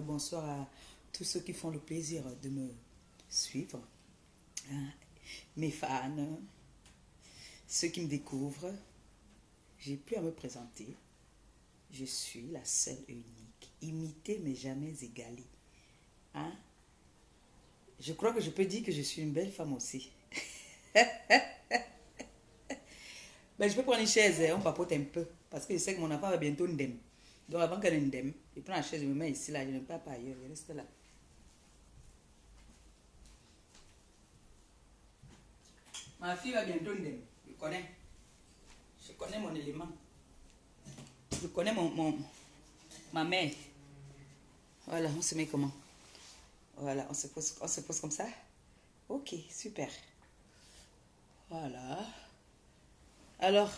Bonsoir à tous ceux qui font le plaisir de me suivre, hein, mes fans, ceux qui me découvrent. J'ai plus à me présenter. Je suis la seule et unique, imitée mais jamais égalée. Hein? Je crois que je peux dire que je suis une belle femme aussi. Ben, je peux prendre une chaise, on papote un peu, parce que je sais que mon enfant va bientôt ndem. Donc avant qu'elle ndem, je prends la chaise, je me mets ici, là, je ne pars pas ailleurs, je reste là. Ma fille va bientôt ndem, je connais. Je connais mon élément. Je connais ma mère. Voilà, on se met comment? Voilà, on se pose comme ça. Ok, super. Voilà. Alors,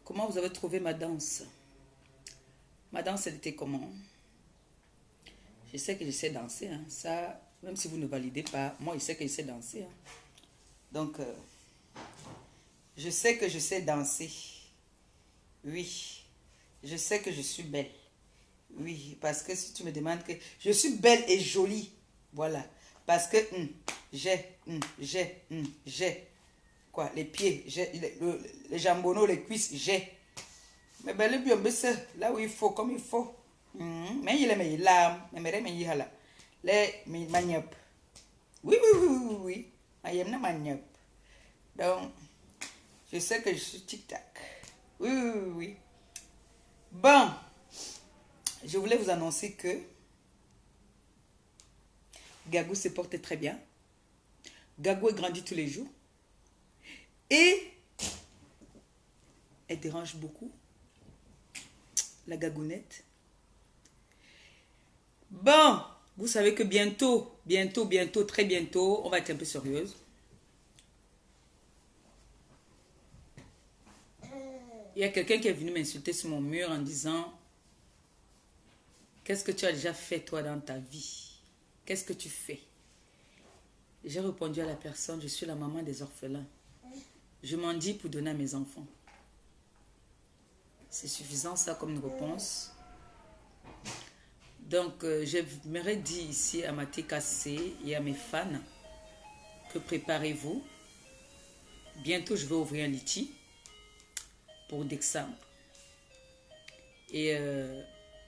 comment vous avez trouvé ma danse? Ma danse, elle était comment? Je sais que je sais danser. Hein. Ça, même si vous ne validez pas, moi, je sais que je sais danser. Hein. Donc, je sais que je sais danser. Oui. Je sais que je suis belle. Oui, parce que si tu me demandes que... Je suis belle et jolie. Voilà. Parce que j'ai... Quoi, les pieds, j'ai les jambonneaux, les cuisses, j'ai. Mais ben le bien, là où il faut, comme il faut. Mais il est là, mais il est là. Les maniop. Oui, oui, oui, oui, oui. I am not maniop. Donc, je sais que je suis tic-tac. Oui, oui, oui, oui. Bon, je voulais vous annoncer que Gagou se porte très bien. Gagou grandit tous les jours. Et elle dérange beaucoup, la gagounette. Bon, vous savez que bientôt, très bientôt, on va être un peu sérieuse. Il y a quelqu'un qui est venu m'insulter sur mon mur en disant « Qu'est-ce que tu as déjà fait toi dans ta vie? Qu'est-ce que tu fais ?» J'ai répondu à la personne « Je suis la maman des orphelins. Je m'en dis pour donner à mes enfants. » C'est suffisant ça comme une réponse. Donc, j'aimerais dire ici à ma TKC et à mes fans que préparez-vous. Bientôt, je vais ouvrir un litchi pour décembre. Et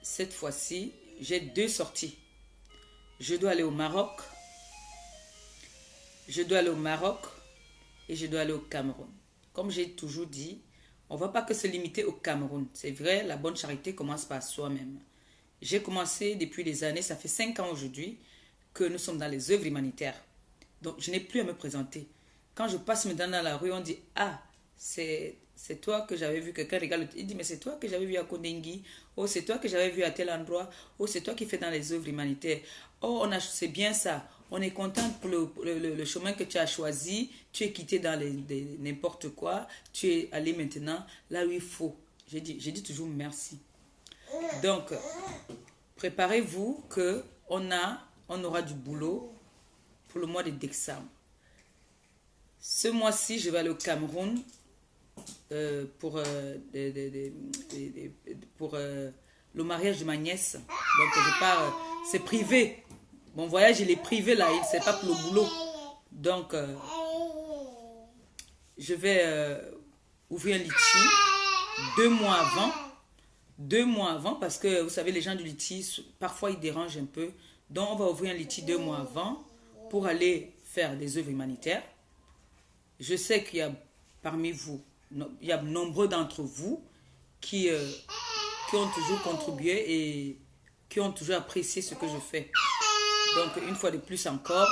cette fois-ci, j'ai 2 sorties. Je dois aller au Maroc. Je dois aller au Maroc et je dois aller au Cameroun. Comme j'ai toujours dit, on ne va pas que se limiter au Cameroun. C'est vrai, la bonne charité commence par soi-même. J'ai commencé depuis des années, ça fait 5 ans aujourd'hui que nous sommes dans les œuvres humanitaires. Donc, je n'ai plus à me présenter. Quand je passe maintenant dans la rue, on dit « Ah, c'est toi que j'avais vu ». Quelqu'un regarde, il dit « Mais c'est toi que j'avais vu à Kondengui. Oh, c'est toi que j'avais vu à tel endroit. Oh, c'est toi qui fais dans les œuvres humanitaires. Oh, c'est bien ça. On est content pour le chemin que tu as choisi. Tu es quitté dans n'importe quoi. Tu es allé maintenant là où il faut. » J'ai dit toujours merci. Donc, préparez-vous qu'on aura du boulot pour le mois de décembre. Ce mois-ci, je vais aller au Cameroun pour le mariage de ma nièce. Donc, je pars, c'est privé. Mon voyage, il est privé là, c'est pas pour le boulot. Donc, je vais ouvrir un litchi 2 mois avant. 2 mois avant, parce que vous savez, les gens du litchi, parfois ils dérangent un peu. Donc, on va ouvrir un litchi 2 mois avant pour aller faire des œuvres humanitaires. Je sais qu'il y a parmi vous, il y a nombreux d'entre vous qui ont toujours contribué et qui ont toujours apprécié ce que je fais. Donc, une fois de plus encore,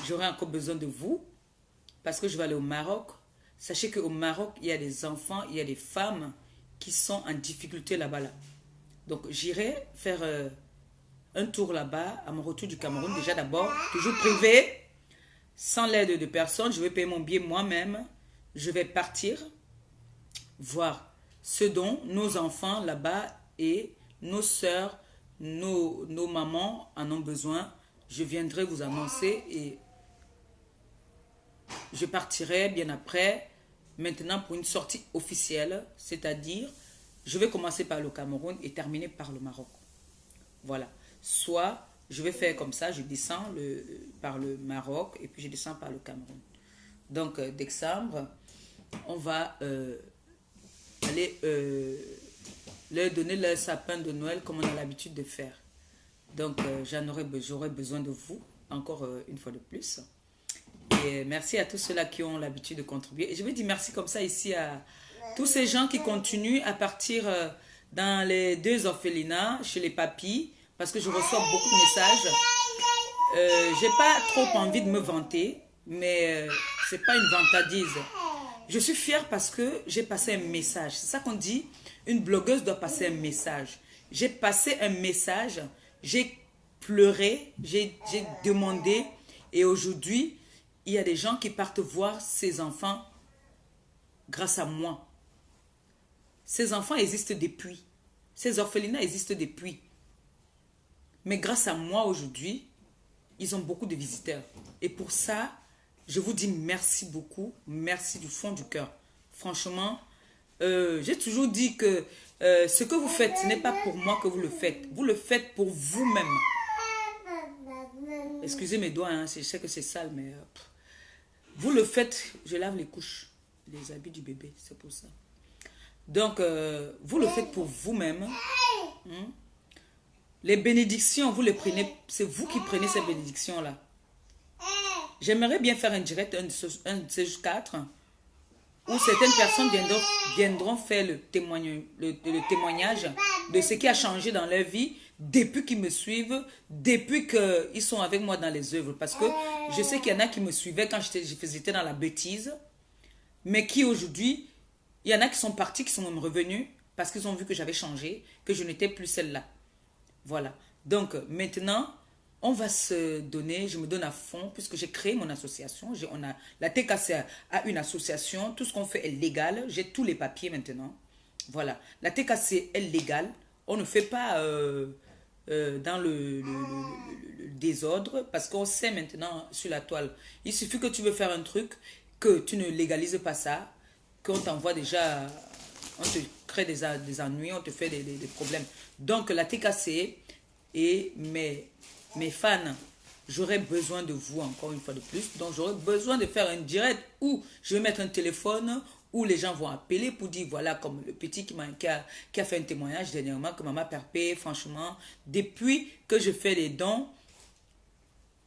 j'aurai encore besoin de vous parce que je vais aller au Maroc. Sachez qu'au Maroc, il y a des enfants, il y a des femmes qui sont en difficulté là-bas. Là. Donc, j'irai faire un tour là-bas à mon retour du Cameroun. Déjà d'abord, toujours privé, sans l'aide de personne. Je vais payer mon billet moi-même. Je vais partir voir ce dont nos enfants là-bas et nos sœurs, nos mamans en ont besoin. Je viendrai vous annoncer et je partirai bien après. Maintenant pour une sortie officielle, c'est-à-dire je vais commencer par le Cameroun et terminer par le Maroc. Voilà. soit je vais faire comme ça, je descends par le Maroc et puis je descends par le Cameroun. Donc, décembre, on va aller leur donner leur sapin de Noël comme on a l'habitude de faire. Donc, j'aurai besoin de vous, encore une fois de plus. Et merci à tous ceux-là qui ont l'habitude de contribuer. Et je vais dire merci comme ça ici à tous ces gens qui continuent à partir dans les 2 orphelinats, chez les papis, parce que je reçois beaucoup de messages. J'ai pas trop envie de me vanter, mais c'est pas une vantardise. Je suis fière parce que j'ai passé un message. C'est ça qu'on dit, une blogueuse doit passer un message. J'ai passé un message, j'ai pleuré, j'ai demandé, et aujourd'hui, il y a des gens qui partent voir ces enfants grâce à moi. Ces enfants existent depuis. Ces orphelinats existent depuis. Mais grâce à moi aujourd'hui, ils ont beaucoup de visiteurs. Et pour ça, je vous dis merci beaucoup. Merci du fond du cœur. Franchement, j'ai toujours dit que ce que vous faites, ce n'est pas pour moi que vous le faites. Vous le faites pour vous-même. Excusez mes doigts, hein, je sais que c'est sale, mais... vous le faites, je lave les couches, les habits du bébé, c'est pour ça. Donc, vous le faites pour vous-même. Les bénédictions, vous les prenez, c'est vous qui prenez ces bénédictions-là. J'aimerais bien faire un direct, un de ces 4, où certaines personnes viendront faire le témoignage de ce qui a changé dans leur vie depuis qu'ils me suivent, depuis qu'ils sont avec moi dans les œuvres. Parce que je sais qu'il y en a qui me suivaient quand j'étais dans la bêtise, mais qui aujourd'hui, il y en a qui sont partis, qui sont même revenus, parce qu'ils ont vu que j'avais changé, que je n'étais plus celle-là. Voilà. Donc, maintenant, on va se donner, je me donne à fond, puisque j'ai créé mon association. La TKC a une association, tout ce qu'on fait est légal, j'ai tous les papiers maintenant. Voilà. La TKC est légale, on ne fait pas dans le désordre, parce qu'on sait maintenant sur la toile. Il suffit que tu veux faire un truc, que tu ne légalises pas ça, qu'on t'envoie déjà, on te crée des ennuis, on te fait des problèmes. Donc la TKC et mes fans, j'aurais besoin de vous encore une fois de plus. Donc j'aurais besoin de faire un direct où je vais mettre un téléphone où les gens vont appeler pour dire voilà, comme le petit qui a fait un témoignage dernièrement que maman Perpé, franchement, depuis que je fais les dons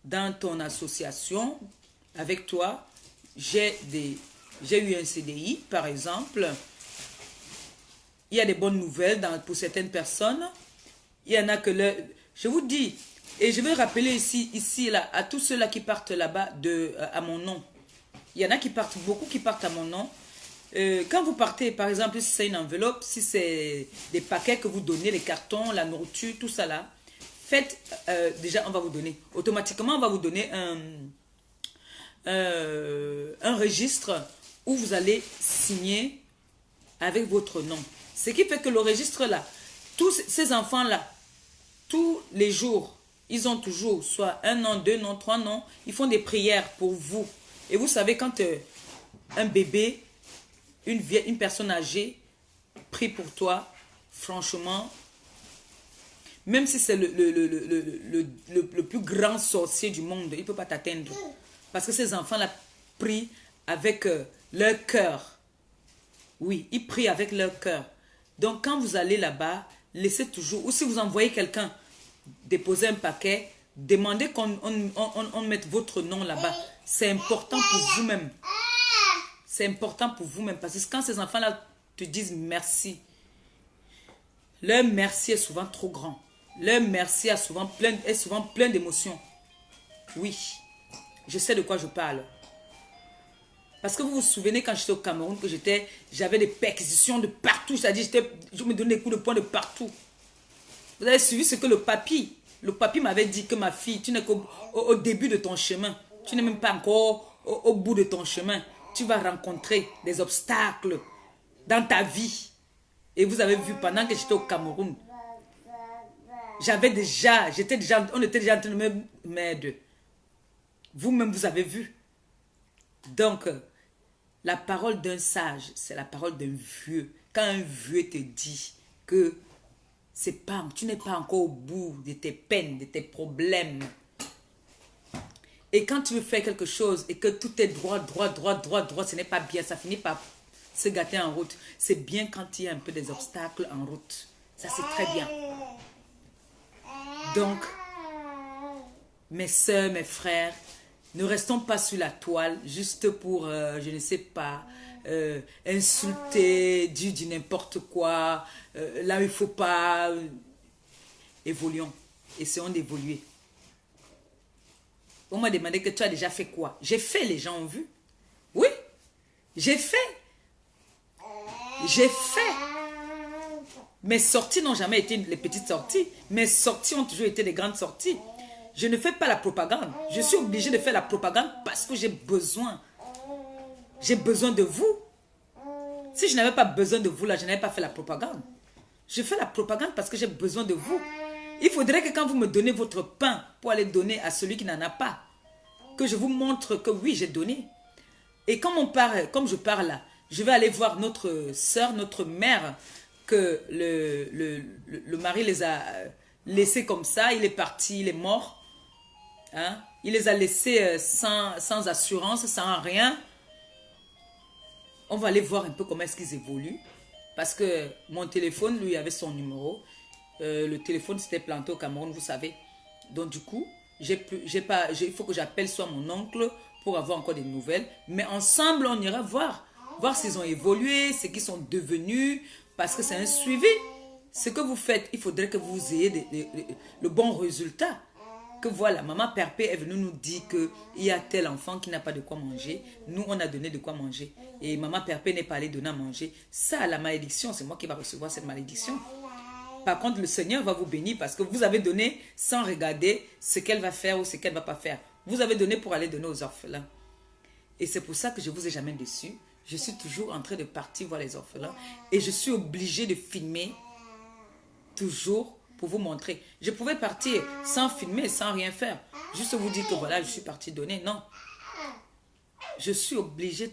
dans ton association avec toi, j'ai eu un CDI par exemple. Il y a des bonnes nouvelles pour certaines personnes. Il y en a que je vous dis, et je vais rappeler ici là, à tous ceux-là qui partent là-bas à mon nom. Il y en a qui partent, beaucoup qui partent à mon nom. Quand vous partez, par exemple, si c'est une enveloppe, si c'est des paquets que vous donnez, les cartons, la nourriture, tout ça là, faites, déjà on va vous donner, automatiquement on va vous donner un registre où vous allez signer avec votre nom. Ce qui fait que le registre là, tous ces enfants là, tous les jours, ils ont toujours soit un nom, 2 noms, 3 noms, ils font des prières pour vous. Et vous savez, quand un bébé, une personne âgée prie pour toi, franchement, même si c'est le plus grand sorcier du monde, il ne peut pas t'atteindre. Parce que ces enfants-là prient avec leur cœur. Oui, ils prient avec leur cœur. Donc, quand vous allez là-bas, laissez toujours, ou si vous envoyez quelqu'un déposer un paquet, demandez qu'on mette votre nom là-bas. C'est important pour vous-même. C'est important pour vous-même. Parce que quand ces enfants-là te disent merci, leur merci est souvent trop grand. Leur merci est souvent plein d'émotions. Oui, je sais de quoi je parle. Parce que vous vous souvenez quand j'étais au Cameroun que j'avais des perquisitions de partout. C'est-à-dire je me donnais des coups de poing de partout. Vous avez suivi ce que le papy m'avait dit que ma fille, tu n'es qu'au début de ton chemin. Tu n'es même pas encore au bout de ton chemin. Tu vas rencontrer des obstacles dans ta vie. Et vous avez vu pendant que j'étais au Cameroun, on était déjà en train de me m'aider. Vous-même, vous avez vu. Donc, la parole d'un sage, c'est la parole d'un vieux. Quand un vieux te dit que tu n'es pas encore au bout de tes peines, de tes problèmes. Et quand tu veux faire quelque chose et que tout est droit, ce n'est pas bien, ça finit par se gâter en route. C'est bien quand il y a un peu des obstacles en route. Ça, c'est très bien. Donc, mes soeurs, mes frères, ne restons pas sur la toile juste pour, je ne sais pas, insulter, dire du n'importe quoi. Là, il ne faut pas. Évoluons. Essayons d'évoluer. On m'a demandé que tu as déjà fait quoi? J'ai fait, les gens ont vu. Oui, j'ai fait. J'ai fait. Mes sorties n'ont jamais été les petites sorties. Mes sorties ont toujours été des grandes sorties. Je ne fais pas la propagande. Je suis obligée de faire la propagande parce que j'ai besoin. J'ai besoin de vous. Si je n'avais pas besoin de vous, là, je n'avais pas fait la propagande. Je fais la propagande parce que j'ai besoin de vous. Il faudrait que quand vous me donnez votre pain pour aller donner à celui qui n'en a pas, que je vous montre que oui, j'ai donné. Et comme je parle là, je vais aller voir notre soeur, notre mère, que le mari les a laissés comme ça. Il est parti, il est mort. Hein? Il les a laissés sans assurance, sans rien. On va aller voir un peu comment est-ce qu'ils évoluent. Parce que mon téléphone, lui, avait son numéro. Le téléphone s'était planté au Cameroun, vous savez. Donc du coup, il faut que j'appelle soit mon oncle pour avoir encore des nouvelles. Mais ensemble, on ira voir. Voir s'ils ont évolué, ce qu'ils sont devenus. Parce que c'est un suivi. Ce que vous faites, il faudrait que vous ayez le bon résultat. Que voilà, maman Perpé est venue nous dire qu'il y a tel enfant qui n'a pas de quoi manger. Nous, on a donné de quoi manger. Et maman Perpé n'est pas allée donner à manger. Ça, la malédiction, c'est moi qui va recevoir cette malédiction. Par contre, le Seigneur va vous bénir parce que vous avez donné sans regarder ce qu'elle va faire ou ce qu'elle ne va pas faire. Vous avez donné pour aller donner aux orphelins. Et c'est pour ça que je ne vous ai jamais déçu. Je suis toujours en train de partir voir les orphelins. Et je suis obligée de filmer toujours pour vous montrer. Je pouvais partir sans filmer, sans rien faire. Juste vous dire que voilà, je suis partie donner. Non. Je suis obligée